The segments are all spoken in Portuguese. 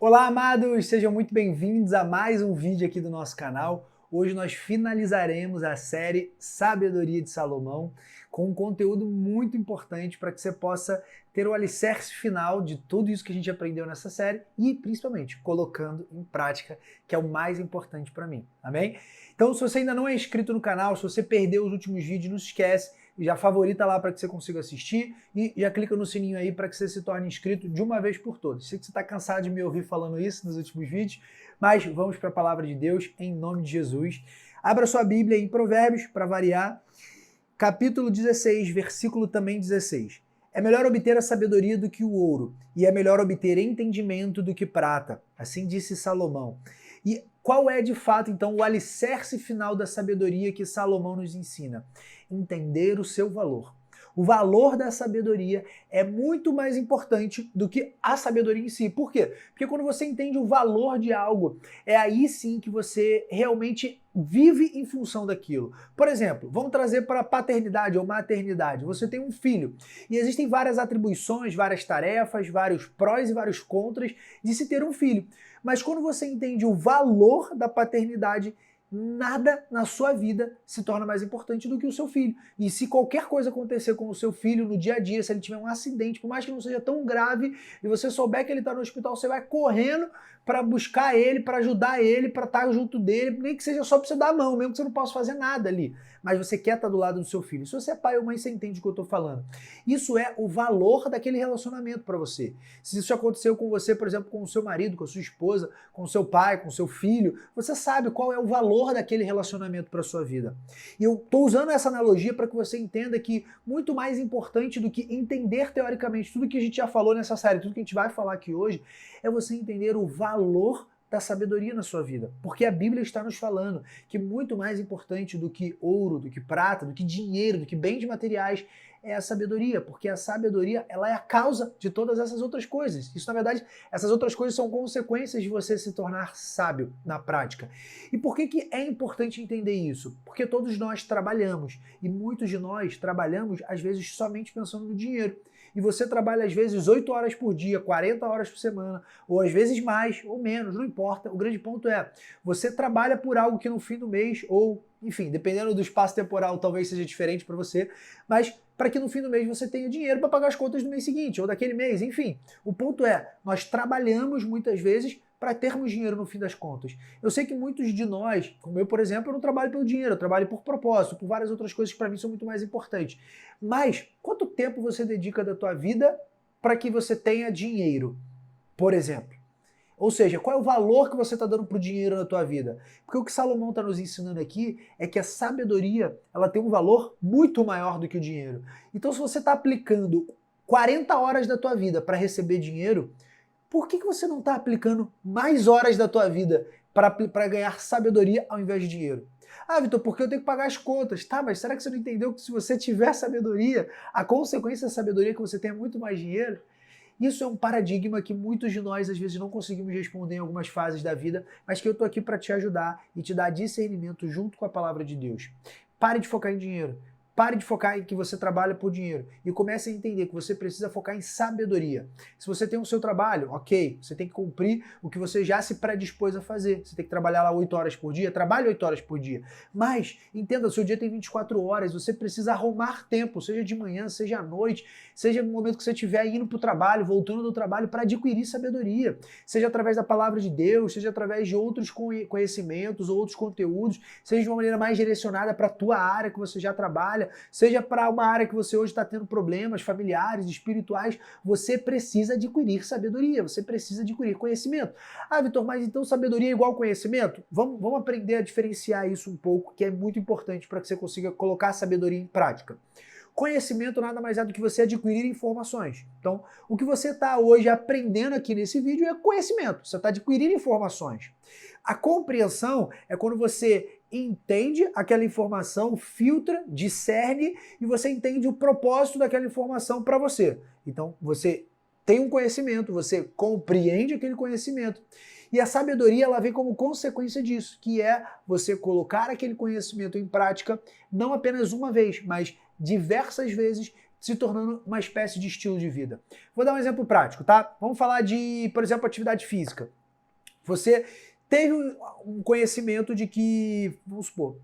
Olá, amados! Sejam muito bem-vindos a mais um vídeo aqui do nosso canal. Hoje nós finalizaremos a série Sabedoria de Salomão com um conteúdo muito importante para que você possa ter o alicerce final de tudo isso que a gente aprendeu nessa série e, principalmente, colocando em prática, que é o mais importante para mim, amém? Então, se você ainda não é inscrito no canal, se você perdeu os últimos vídeos, não se esquece, já favorita lá para que você consiga assistir e já clica no sininho aí para que você se torne inscrito de uma vez por todas. Sei que você está cansado de me ouvir falando isso nos últimos vídeos, mas vamos para a palavra de Deus em nome de Jesus. Abra sua Bíblia em Provérbios, para variar, capítulo 16, versículo também 16. É melhor obter a sabedoria do que o ouro, e é melhor obter entendimento do que prata. Assim disse Salomão. E qual é, de fato, então, o alicerce final da sabedoria que Salomão nos ensina? Entender o seu valor. O valor da sabedoria é muito mais importante do que a sabedoria em si. Por quê? Porque quando você entende o valor de algo, é aí sim que você realmente vive em função daquilo. Por exemplo, vamos trazer para paternidade ou maternidade. Você tem um filho e existem várias atribuições, várias tarefas, vários prós e vários contras de se ter um filho. Mas quando você entende o valor da paternidade, nada na sua vida se torna mais importante do que o seu filho. E se qualquer coisa acontecer com o seu filho no dia a dia, se ele tiver um acidente, por mais que não seja tão grave, e você souber que ele está no hospital, você vai correndo para buscar ele, para ajudar ele, para estar junto dele, nem que seja só para você dar a mão, mesmo que você não possa fazer nada ali. Mas você quer estar do lado do seu filho. Se você é pai ou mãe, você entende o que eu estou falando. Isso é o valor daquele relacionamento para você. Se isso aconteceu com você, por exemplo, com o seu marido, com a sua esposa, com o seu pai, com o seu filho, você sabe qual é o valor daquele relacionamento para a sua vida. E eu estou usando essa analogia para que você entenda que muito mais importante do que entender teoricamente tudo que a gente já falou nessa série, tudo que a gente vai falar aqui hoje, é você entender o valor da sabedoria na sua vida. Porque a Bíblia está nos falando que muito mais importante do que ouro, do que prata, do que dinheiro, do que bens materiais, é a sabedoria, porque a sabedoria ela é a causa de todas essas outras coisas. Isso, na verdade, essas outras coisas são consequências de você se tornar sábio na prática. E por que é importante entender isso? Porque todos nós trabalhamos, e muitos de nós trabalhamos, às vezes, somente pensando no dinheiro. E você trabalha, às vezes, 8 horas por dia, 40 horas por semana, ou às vezes mais ou menos, não importa. O grande ponto é, você trabalha por algo que no fim do mês, ou, enfim, dependendo do espaço temporal, talvez seja diferente para você, mas para que no fim do mês você tenha dinheiro para pagar as contas do mês seguinte, ou daquele mês, enfim. O ponto é, nós trabalhamos muitas vezes para termos dinheiro no fim das contas. Eu sei que muitos de nós, como eu, por exemplo, eu não trabalho pelo dinheiro, eu trabalho por propósito, por várias outras coisas que para mim são muito mais importantes. Mas quanto tempo você dedica da tua vida para que você tenha dinheiro, por exemplo? Ou seja, qual é o valor que você está dando para o dinheiro na tua vida? Porque o que Salomão está nos ensinando aqui é que a sabedoria ela tem um valor muito maior do que o dinheiro. Então, se você está aplicando 40 horas da tua vida para receber dinheiro, por que você não está aplicando mais horas da tua vida para ganhar sabedoria ao invés de dinheiro? Ah, Vitor, porque eu tenho que pagar as contas. Tá, mas será que você não entendeu que se você tiver sabedoria, a consequência da sabedoria é que você tenha muito mais dinheiro? Isso é um paradigma que muitos de nós às vezes não conseguimos responder em algumas fases da vida, mas que eu estou aqui para te ajudar e te dar discernimento junto com a palavra de Deus. Pare de focar em dinheiro. Pare de focar em que você trabalha por dinheiro e comece a entender que você precisa focar em sabedoria. Se você tem o seu trabalho, ok, você tem que cumprir o que você já se predispôs a fazer. Você tem que trabalhar lá 8 horas por dia, trabalhe 8 horas por dia. Mas, entenda, o seu dia tem 24 horas, você precisa arrumar tempo, seja de manhã, seja à noite, seja no momento que você estiver indo para o trabalho, voltando do trabalho, para adquirir sabedoria. Seja através da palavra de Deus, seja através de outros conhecimentos ou outros conteúdos, seja de uma maneira mais direcionada para a tua área que você já trabalha, seja para uma área que você hoje está tendo problemas familiares, espirituais, você precisa adquirir sabedoria, você precisa adquirir conhecimento. Ah, Vitor, mas então sabedoria é igual conhecimento? Vamos aprender a diferenciar isso um pouco, que é muito importante para que você consiga colocar a sabedoria em prática. Conhecimento nada mais é do que você adquirir informações. Então, o que você está hoje aprendendo aqui nesse vídeo é conhecimento, você está adquirindo informações. A compreensão é quando você entende aquela informação, filtra, discerne e você entende o propósito daquela informação para você. Então, você tem um conhecimento, você compreende aquele conhecimento. E a sabedoria ela vem como consequência disso, que é você colocar aquele conhecimento em prática não apenas uma vez, mas diversas vezes se tornando uma espécie de estilo de vida. Vou dar um exemplo prático, tá? Vamos falar de, por exemplo, atividade física. Você teve um conhecimento de que, vamos supor,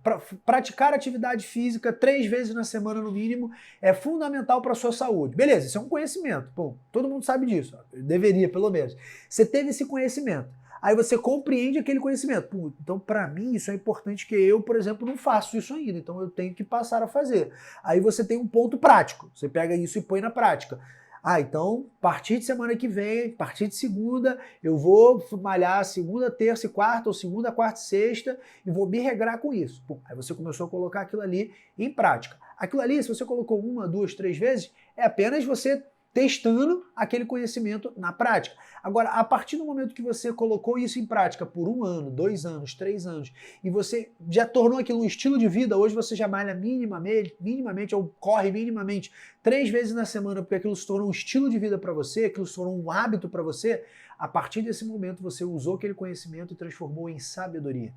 praticar atividade física 3 vezes na semana no mínimo é fundamental para a sua saúde. Beleza, isso é um conhecimento. Bom, todo mundo sabe disso, deveria pelo menos. Você teve esse conhecimento. Aí você compreende aquele conhecimento. Pô, então, para mim, isso é importante que eu, por exemplo, não faço isso ainda. Então, eu tenho que passar a fazer. Aí você tem um ponto prático. Você pega isso e põe na prática. Ah, então, a partir de semana que vem, a partir de segunda, eu vou malhar segunda, terça e quarta, ou segunda, quarta e sexta, e vou me regrar com isso. Pô, aí você começou a colocar aquilo ali em prática. Aquilo ali, se você colocou 1, 2, 3 vezes, é apenas você testando aquele conhecimento na prática. Agora, a partir do momento que você colocou isso em prática por 1 ano, 2 anos, 3 anos, e você já tornou aquilo um estilo de vida, hoje você já malha minimamente ou corre minimamente 3 vezes na semana, porque aquilo se tornou um estilo de vida para você, aquilo se tornou um hábito para você, a partir desse momento você usou aquele conhecimento e transformou em sabedoria.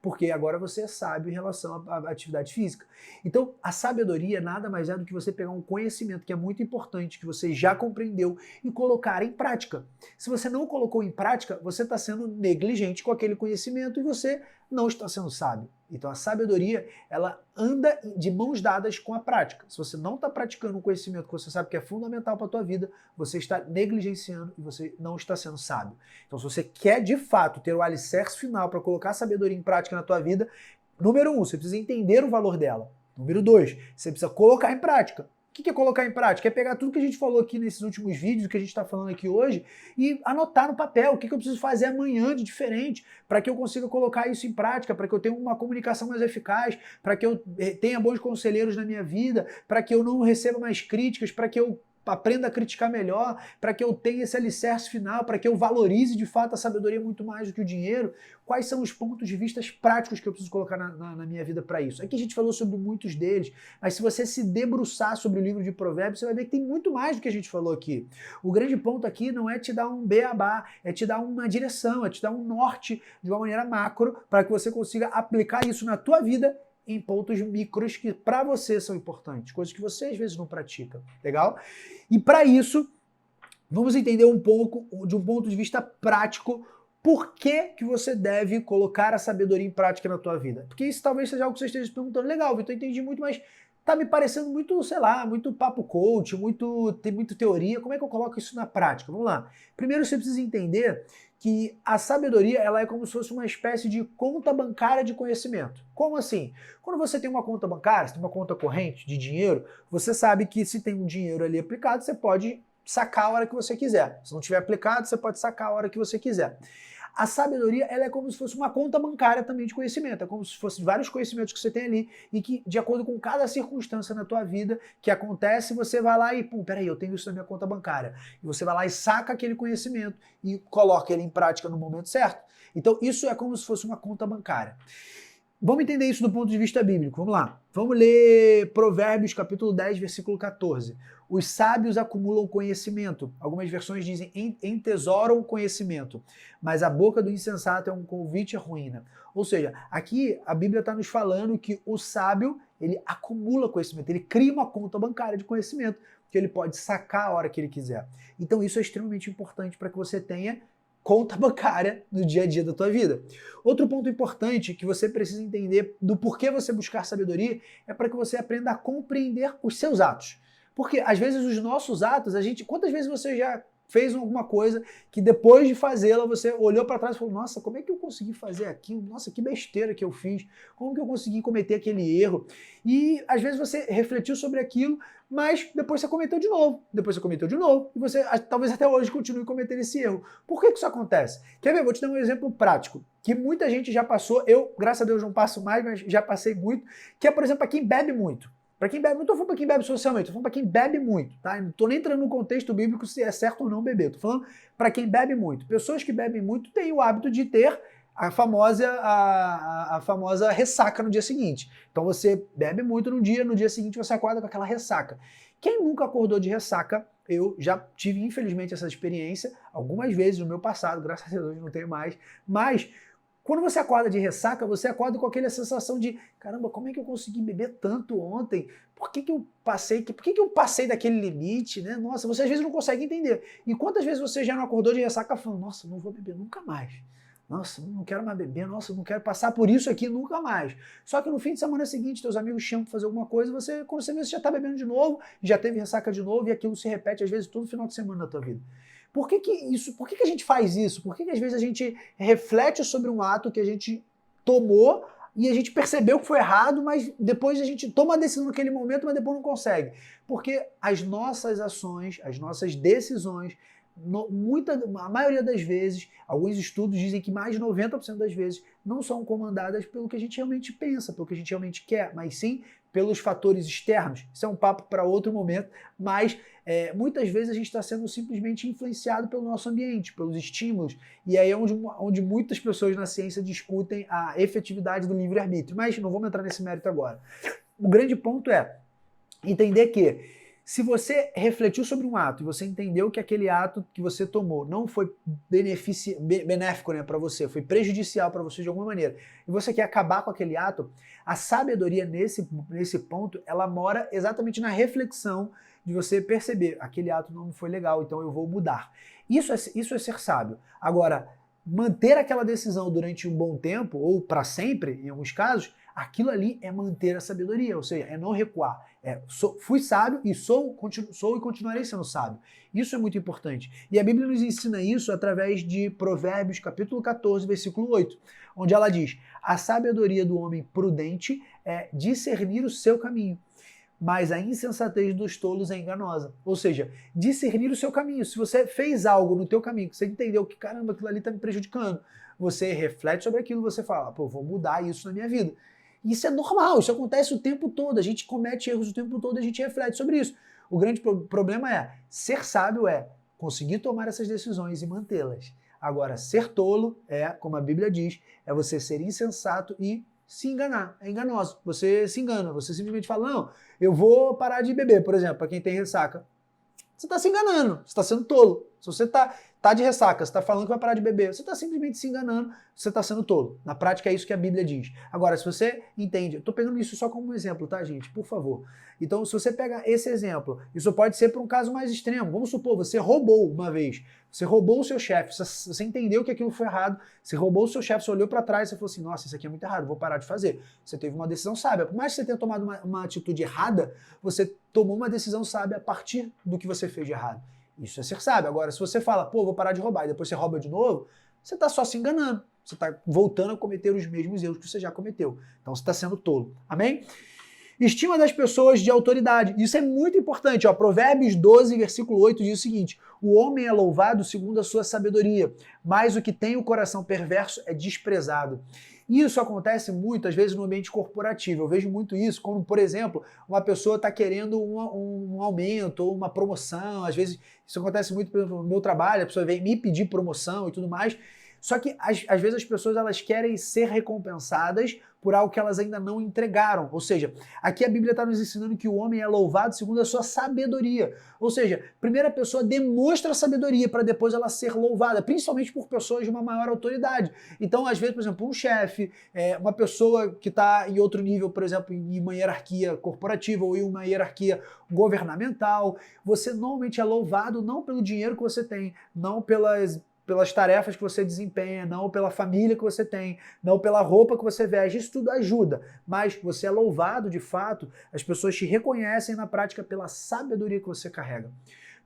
Porque agora você é sábio em relação à atividade física. Então, a sabedoria nada mais é do que você pegar um conhecimento que é muito importante, que você já compreendeu, e colocar em prática. Se você não colocou em prática, você está sendo negligente com aquele conhecimento e você não está sendo sábio. Então, a sabedoria, ela anda de mãos dadas com a prática. Se você não está praticando um conhecimento que você sabe que é fundamental para a tua vida, você está negligenciando e você não está sendo sábio. Então, se você quer, de fato, ter o alicerce final para colocar a sabedoria em prática na tua vida, número 1, você precisa entender o valor dela. Número 2, você precisa colocar em prática. O que é colocar em prática? É pegar tudo que a gente falou aqui nesses últimos vídeos, que a gente está falando aqui hoje, e anotar no papel o que eu preciso fazer amanhã de diferente, para que eu consiga colocar isso em prática, para que eu tenha uma comunicação mais eficaz, para que eu tenha bons conselheiros na minha vida, para que eu não receba mais críticas, para que eu aprenda a criticar melhor, para que eu tenha esse alicerce final, para que eu valorize de fato a sabedoria muito mais do que o dinheiro. Quais são os pontos de vista práticos que eu preciso colocar na minha vida para isso? Aqui a gente falou sobre muitos deles, mas se você se debruçar sobre o livro de Provérbios, você vai ver que tem muito mais do que a gente falou aqui. O grande ponto aqui não é te dar um beabá, é te dar uma direção, é te dar um norte de uma maneira macro, para que você consiga aplicar isso na tua vida em pontos micros que para você são importantes, coisas que você às vezes não pratica, legal? E para isso, vamos entender um pouco, de um ponto de vista prático, por que você deve colocar a sabedoria em prática na tua vida. Porque isso talvez seja algo que você esteja se perguntando, legal, Vitor, eu entendi muito, mas tá me parecendo muito, sei lá, muito papo coach, tem muita teoria, como é que eu coloco isso na prática? Vamos lá. Primeiro você precisa entender que a sabedoria ela é como se fosse uma espécie de conta bancária de conhecimento. Como assim? Quando você tem uma conta bancária, você tem uma conta corrente de dinheiro, você sabe que se tem um dinheiro ali aplicado, você pode sacar a hora que você quiser. Se não tiver aplicado, você pode sacar a hora que você quiser. A sabedoria ela é como se fosse uma conta bancária também de conhecimento, é como se fossem vários conhecimentos que você tem ali e que, de acordo com cada circunstância na tua vida que acontece, você vai lá e, peraí, eu tenho isso na minha conta bancária. E você vai lá e saca aquele conhecimento e coloca ele em prática no momento certo. Então isso é como se fosse uma conta bancária. Vamos entender isso do ponto de vista bíblico. Vamos lá. Vamos ler Provérbios capítulo 10, versículo 14. Os sábios acumulam conhecimento. Algumas versões dizem entesouram conhecimento. Mas a boca do insensato é um convite à ruína. Ou seja, aqui a Bíblia está nos falando que o sábio, ele acumula conhecimento. Ele cria uma conta bancária de conhecimento que ele pode sacar a hora que ele quiser. Então isso é extremamente importante para que você tenha conta bancária no dia a dia da tua vida. Outro ponto importante que você precisa entender do porquê você buscar sabedoria é para que você aprenda a compreender os seus atos. Porque às vezes os nossos atos, quantas vezes você já fez alguma coisa que depois de fazê-la você olhou para trás e falou, nossa, como é que eu consegui fazer aquilo? Nossa, que besteira que eu fiz. Como que eu consegui cometer aquele erro? E às vezes você refletiu sobre aquilo, mas depois você cometeu de novo. Depois você cometeu de novo. E você talvez até hoje continue cometendo esse erro. Por que isso acontece? Quer ver? Vou te dar um exemplo prático, que muita gente já passou. Eu, graças a Deus, não passo mais, mas já passei muito. Que é, por exemplo, para quem bebe muito. Para quem bebe, não estou falando para quem bebe socialmente, estou falando para quem bebe muito, tá? Não estou nem entrando no contexto bíblico se é certo ou não beber. Estou falando para quem bebe muito. Pessoas que bebem muito têm o hábito de ter a famosa ressaca no dia seguinte. Então você bebe muito no dia seguinte você acorda com aquela ressaca. Quem nunca acordou de ressaca, eu já tive infelizmente essa experiência algumas vezes no meu passado, graças a Deus não tenho mais, mas Quando você acorda de ressaca, você acorda com aquela sensação de caramba, como é que eu consegui beber tanto ontem? Por que eu passei daquele limite, né? Nossa, você às vezes não consegue entender. E quantas vezes você já não acordou de ressaca falando, nossa, não vou beber nunca mais. Nossa, não quero mais beber, nossa, não quero passar por isso aqui nunca mais. Só que no fim de semana seguinte, teus amigos chamam para fazer alguma coisa, quando você vê, você já está bebendo de novo, já teve ressaca de novo, e aquilo se repete às vezes todo final de semana na tua vida. Por que a gente faz isso? Por que às vezes a gente reflete sobre um ato que a gente tomou e a gente percebeu que foi errado, mas depois a gente toma a decisão naquele momento, mas depois não consegue? Porque as nossas ações, as nossas decisões, a maioria das vezes, alguns estudos dizem que mais de 90% das vezes não são comandadas pelo que a gente realmente pensa, pelo que a gente realmente quer, mas sim pelos fatores externos. Isso é um papo para outro momento, mas muitas vezes a gente está sendo simplesmente influenciado pelo nosso ambiente, pelos estímulos, e aí é onde muitas pessoas na ciência discutem a efetividade do livre-arbítrio, mas não vamos entrar nesse mérito agora. O grande ponto é entender que se você refletiu sobre um ato e você entendeu que aquele ato que você tomou não foi benéfico, né, para você, foi prejudicial para você de alguma maneira, e você quer acabar com aquele ato, a sabedoria nesse ponto, ela mora exatamente na reflexão de você perceber, aquele ato não foi legal, então eu vou mudar. Isso é ser sábio. Agora, manter aquela decisão durante um bom tempo, ou para sempre, em alguns casos, aquilo ali é manter a sabedoria, ou seja, é não recuar. Fui sábio e sou e continuarei sendo sábio. Isso é muito importante. E a Bíblia nos ensina isso através de Provérbios, capítulo 14, versículo 8, onde ela diz, a sabedoria do homem prudente é discernir o seu caminho, mas a insensatez dos tolos é enganosa. Ou seja, discernir o seu caminho. Se você fez algo no teu caminho, que você entendeu que, caramba, aquilo ali está me prejudicando, você reflete sobre aquilo, você fala, pô, vou mudar isso na minha vida. Isso é normal, isso acontece o tempo todo, a gente comete erros o tempo todo, a gente reflete sobre isso. O grande problema é, ser sábio é conseguir tomar essas decisões e mantê-las. Agora, ser tolo é, como a Bíblia diz, é você ser insensato e se enganar, é enganoso. Você se engana, você simplesmente fala, não, eu vou parar de beber, por exemplo, para quem tem ressaca. Você está se enganando, você está sendo tolo. Se você tá de ressaca, você está falando que vai parar de beber, você está simplesmente se enganando, você está sendo tolo. Na prática é isso que a Bíblia diz. Agora, se você entende, eu estou pegando isso só como um exemplo, tá, gente? Por favor. Então, se você pega esse exemplo, isso pode ser para um caso mais extremo. Vamos supor, você roubou uma vez, você roubou o seu chefe, você entendeu que aquilo foi errado, você roubou o seu chefe, você olhou para trás e você falou assim, nossa, isso aqui é muito errado, vou parar de fazer. Você teve uma decisão sábia. Por mais que você tenha tomado uma atitude errada, você tomou uma decisão sábia a partir do que você fez de errado. Isso é ser sábio. Agora, se você fala, pô, vou parar de roubar, e depois você rouba de novo, você está só se enganando. Você está voltando a cometer os mesmos erros que você já cometeu. Então você está sendo tolo. Amém? Estima das pessoas de autoridade. Isso é muito importante. Ó. Provérbios 12, versículo 8 diz o seguinte, o homem é louvado segundo a sua sabedoria, mas o que tem o coração perverso é desprezado. Isso acontece muito, às vezes, no ambiente corporativo. Eu vejo muito isso, como, por exemplo, uma pessoa está querendo um aumento ou uma promoção. Às vezes, isso acontece muito, por exemplo, no meu trabalho, a pessoa vem me pedir promoção e tudo mais. Só que, às vezes, as pessoas elas querem ser recompensadas por algo que elas ainda não entregaram. Ou seja, aqui a Bíblia está nos ensinando que o homem é louvado segundo a sua sabedoria. Ou seja, primeiro a pessoa demonstra sabedoria para depois ela ser louvada, principalmente por pessoas de uma maior autoridade. Então, às vezes, por exemplo, um chefe, uma pessoa que está em outro nível, por exemplo, em uma hierarquia corporativa ou em uma hierarquia governamental, você normalmente é louvado não pelo dinheiro que você tem, não pelas tarefas que você desempenha, não pela família que você tem, não pela roupa que você veste, isso tudo ajuda, mas você é louvado de fato, as pessoas te reconhecem na prática pela sabedoria que você carrega.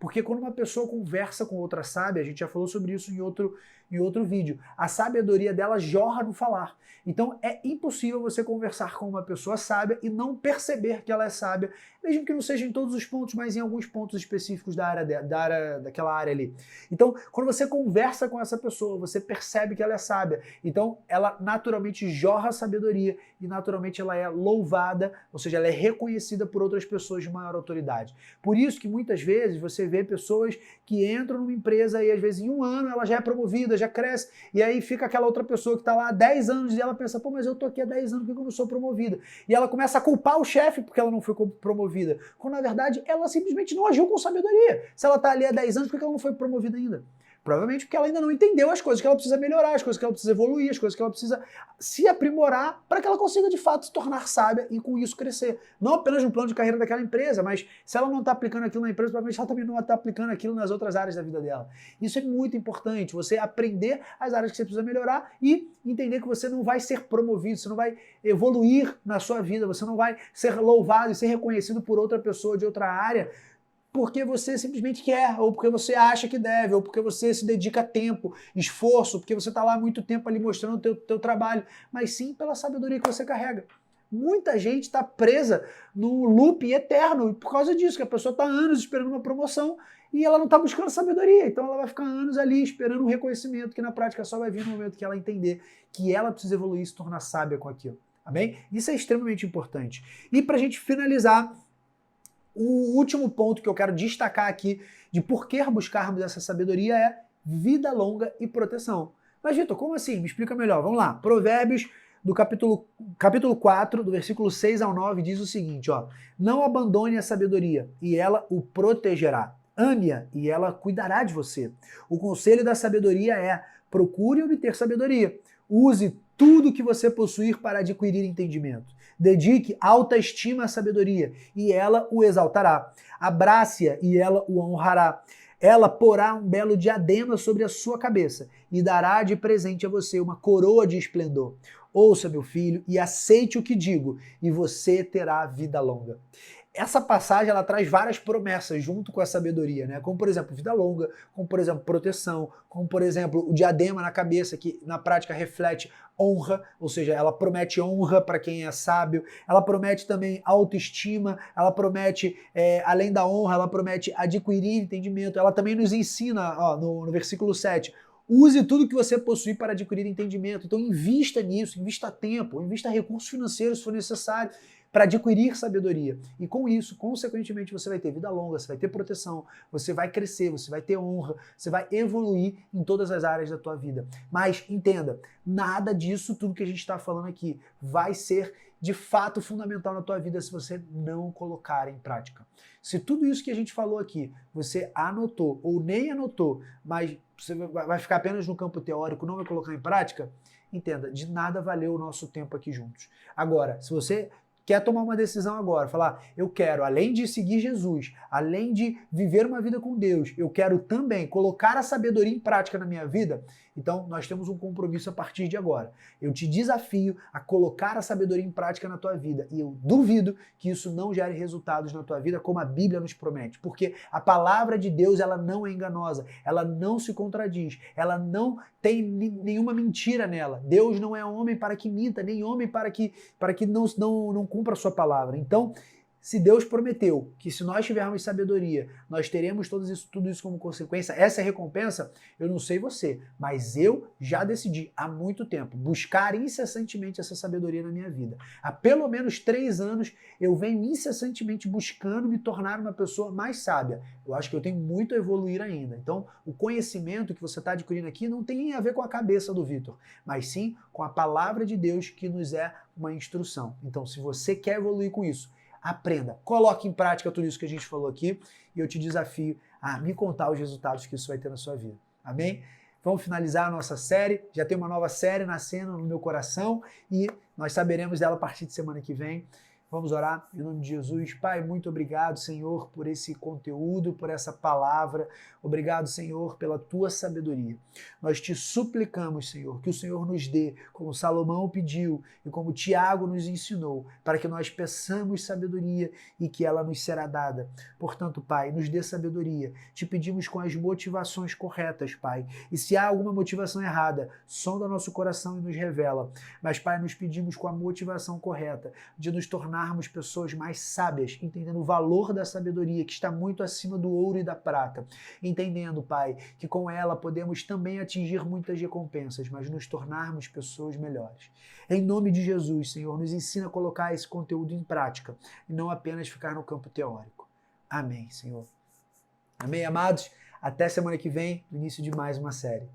Porque quando uma pessoa conversa com outra sábia, a gente já falou sobre isso em outro vídeo, a sabedoria dela jorra no falar. Então é impossível você conversar com uma pessoa sábia e não perceber que ela é sábia, mesmo que não seja em todos os pontos, mas em alguns pontos específicos daquela área ali. Então, quando você conversa com essa pessoa, você percebe que ela é sábia. Então, ela naturalmente jorra a sabedoria e naturalmente ela é louvada, ou seja, ela é reconhecida por outras pessoas de maior autoridade. Por isso que muitas vezes você vê pessoas que entram numa empresa e às vezes em um ano ela já é promovida, já cresce, e aí fica aquela outra pessoa que está lá há 10 anos e ela pensa, pô, mas eu tô aqui há 10 anos, por que eu não sou promovida? E ela começa a culpar o chefe porque ela não foi promovida, quando na verdade ela simplesmente não agiu com sabedoria. Se ela está ali há 10 anos, por que ela não foi promovida ainda? Provavelmente porque ela ainda não entendeu as coisas que ela precisa melhorar, as coisas que ela precisa evoluir, as coisas que ela precisa se aprimorar para que ela consiga de fato se tornar sábia e com isso crescer. Não apenas no plano de carreira daquela empresa, mas se ela não está aplicando aquilo na empresa, provavelmente ela também não está aplicando aquilo nas outras áreas da vida dela. Isso é muito importante, você aprender as áreas que você precisa melhorar e entender que você não vai ser promovido, você não vai evoluir na sua vida, você não vai ser louvado e ser reconhecido por outra pessoa de outra área porque você simplesmente quer, ou porque você acha que deve, ou porque você se dedica tempo, esforço, porque você está lá há muito tempo ali mostrando o teu trabalho, mas sim pela sabedoria que você carrega. Muita gente está presa no loop eterno por causa disso, que a pessoa está há anos esperando uma promoção e ela não está buscando sabedoria, então ela vai ficar anos ali esperando um reconhecimento que na prática só vai vir no momento que ela entender que ela precisa evoluir e se tornar sábia com aquilo. Amém? Isso é extremamente importante. E para a gente finalizar, o último ponto que eu quero destacar aqui de por que buscarmos essa sabedoria é vida longa e proteção. Mas, Vitor, como assim? Me explica melhor. Vamos lá. Provérbios, do capítulo 4, do versículo 6 ao 9, diz o seguinte, ó: não abandone a sabedoria, e ela o protegerá. Ame-a, e ela cuidará de você. O conselho da sabedoria é: procure obter sabedoria. Use tudo que você possuir para adquirir entendimento. Dedique alta estima à sabedoria, e ela o exaltará. Abrace-a, e ela o honrará. Ela porá um belo diadema sobre a sua cabeça, e dará de presente a você uma coroa de esplendor. Ouça, meu filho, e aceite o que digo, e você terá vida longa. Essa passagem ela traz várias promessas junto com a sabedoria, né? Como, por exemplo, vida longa, como, por exemplo, proteção, como, por exemplo, o diadema na cabeça, que na prática reflete honra, ou seja, ela promete honra para quem é sábio, ela promete também autoestima, ela promete, além da honra, ela promete adquirir entendimento, ela também nos ensina, ó, no versículo 7, use tudo que você possui para adquirir entendimento. Então invista nisso, invista tempo, invista recursos financeiros se for necessário, para adquirir sabedoria. E com isso, consequentemente, você vai ter vida longa, você vai ter proteção, você vai crescer, você vai ter honra, você vai evoluir em todas as áreas da tua vida. Mas entenda, nada disso, tudo que a gente está falando aqui, vai ser de fato fundamental na tua vida se você não colocar em prática. Se tudo isso que a gente falou aqui, você anotou ou nem anotou, mas você vai ficar apenas no campo teórico, não vai colocar em prática, entenda, de nada valeu o nosso tempo aqui juntos. Agora, se você quer tomar uma decisão agora, falar, eu quero, além de seguir Jesus, além de viver uma vida com Deus, eu quero também colocar a sabedoria em prática na minha vida, então nós temos um compromisso a partir de agora. Eu te desafio a colocar a sabedoria em prática na tua vida e eu duvido que isso não gere resultados na tua vida como a Bíblia nos promete, porque a palavra de Deus ela não é enganosa, ela não se contradiz, ela não tem nenhuma mentira nela. Deus não é homem para que minta, nem homem para que não cumpra a sua palavra. Então, se Deus prometeu que se nós tivermos sabedoria, nós teremos tudo isso como consequência, essa é recompensa, eu não sei você, mas eu já decidi há muito tempo buscar incessantemente essa sabedoria na minha vida. Há pelo menos 3 anos eu venho incessantemente buscando me tornar uma pessoa mais sábia. Eu acho que eu tenho muito a evoluir ainda. Então, o conhecimento que você está adquirindo aqui não tem a ver com a cabeça do Vitor, mas sim com a palavra de Deus que nos é uma instrução. Então, se você quer evoluir com isso, aprenda, coloque em prática tudo isso que a gente falou aqui e eu te desafio a me contar os resultados que isso vai ter na sua vida. Amém? Vamos finalizar a nossa série, já tem uma nova série nascendo no meu coração e nós saberemos dela a partir de semana que vem. Vamos orar em nome de Jesus. Pai, muito obrigado, Senhor, por esse conteúdo, por essa palavra. Obrigado, Senhor, pela tua sabedoria. Nós te suplicamos, Senhor, que o Senhor nos dê, como Salomão pediu e como Tiago nos ensinou, para que nós peçamos sabedoria e que ela nos será dada. Portanto, Pai, nos dê sabedoria. Te pedimos com as motivações corretas, Pai. E se há alguma motivação errada, sonda nosso coração e nos revela. Mas, Pai, nos pedimos com a motivação correta de nos tornarmos pessoas mais sábias, entendendo o valor da sabedoria que está muito acima do ouro e da prata. Entendendo, Pai, que com ela podemos também atingir muitas recompensas, mas nos tornarmos pessoas melhores. Em nome de Jesus, Senhor, nos ensina a colocar esse conteúdo em prática e não apenas ficar no campo teórico. Amém, Senhor. Amém, amados? Até semana que vem, no início de mais uma série.